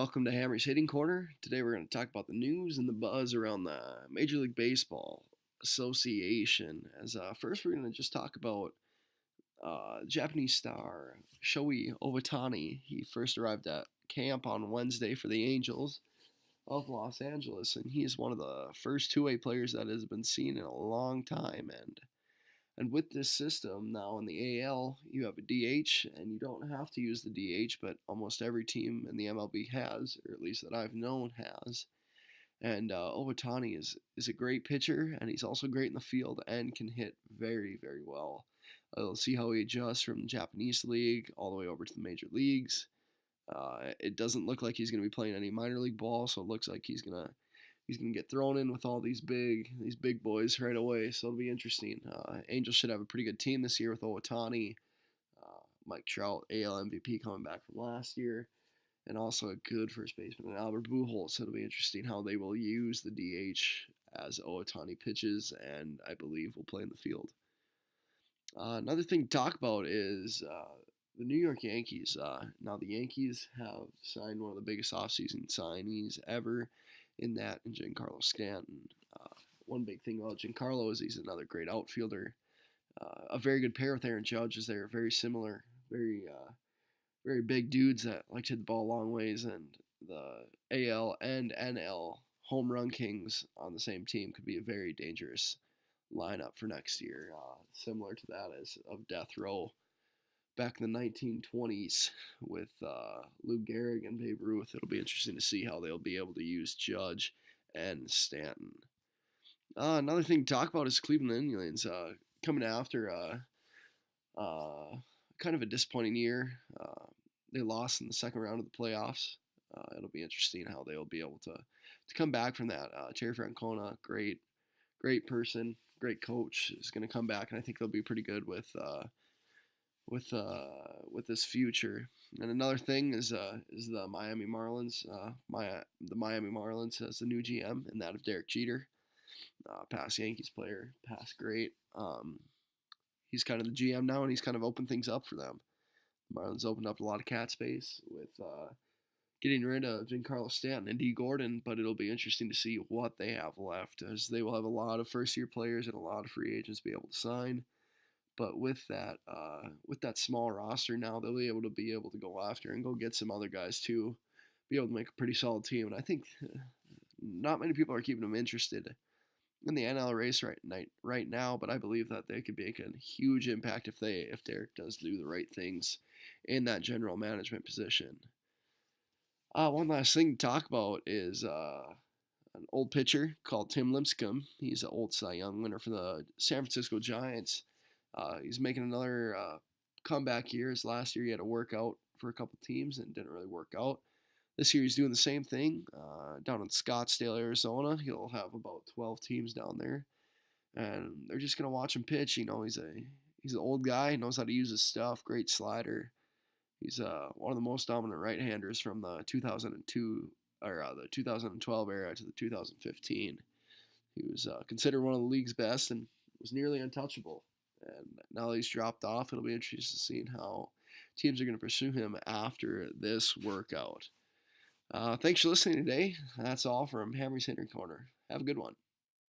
welcome to Hammer's Hitting Corner. Today we're going to talk about the news and the buzz around the Major League Baseball Association. First, we're going to just talk about Japanese star Shohei Ohtani. He first arrived at camp on Wednesday for the Angels of Los Angeles, and he is one of the first two-way players that has been seen in a long time. And with this system now in the AL, you have a DH, and you don't have to use the DH, but almost every team in the MLB has, or at least that I've known has. And Ohtani is a great pitcher, and he's also great in the field and can hit very, very well. We'll see how he adjusts from the Japanese league all the way over to the major leagues. It doesn't look like he's going to be playing any minor league ball, so it looks like he's gonna get thrown in with all these big boys right away. So it'll be interesting. Angels should have a pretty good team this year with Ohtani, Mike Trout, AL MVP coming back from last year, and also a good first baseman in Albert Pujols. So it'll be interesting how they will use the DH as Ohtani pitches, and I believe will play in the field. Another thing to talk about is the New York Yankees. Now the Yankees have signed one of the biggest offseason signees ever in that and Giancarlo Stanton. One big thing about Giancarlo is he's another great outfielder. A very good pair with Aaron Judge as they're very similar, very big dudes that like to hit the ball a long ways, and the AL and NL home run kings on the same team could be a very dangerous lineup for next year, similar to that as of death row back in the 1920s with Lou Gehrig and Babe Ruth. It'll be interesting to see how they'll be able to use Judge and Stanton. Another thing to talk about is Cleveland Indians coming after kind of a disappointing year. They lost in the second round of the playoffs. It'll be interesting how they'll be able to come back from that. Terry Francona, great person, great coach, is going to come back, and I think they'll be pretty good with this future. And another thing is the Miami Marlins. The Miami Marlins has the new GM, and that of Derek Jeter, past Yankees player, past great. He's kind of the GM now, and he's kind of opened things up for them. The Marlins opened up a lot of cap space with getting rid of Giancarlo Stanton and D. Gordon, but it'll be interesting to see what they have left, as they will have a lot of first-year players and a lot of free agents to be able to sign. But with that small roster now, they'll be able to go after and go get some other guys too, be able to make a pretty solid team. And I think not many people are keeping them interested in the NL race right now. But I believe that they could make a huge impact if Derek does do the right things in that general management position. One last thing to talk about is an old pitcher called Tim Lincecum. He's an old Cy Young winner for the San Francisco Giants. He's making another comeback year. As last year he had to work out for a couple teams and didn't really work out. This year he's doing the same thing down in Scottsdale, Arizona. He'll have about 12 teams down there, and they're just gonna watch him pitch. You know, he's an old guy, knows how to use his stuff. Great slider. He's one of the most dominant right-handers from the 2002 or the 2012 era to the 2015. He was considered one of the league's best and was nearly untouchable. And now that he's dropped off, it'll be interesting to see how teams are going to pursue him after this workout. Thanks for listening today. That's all from Hammer's Hitting Corner. Have a good one.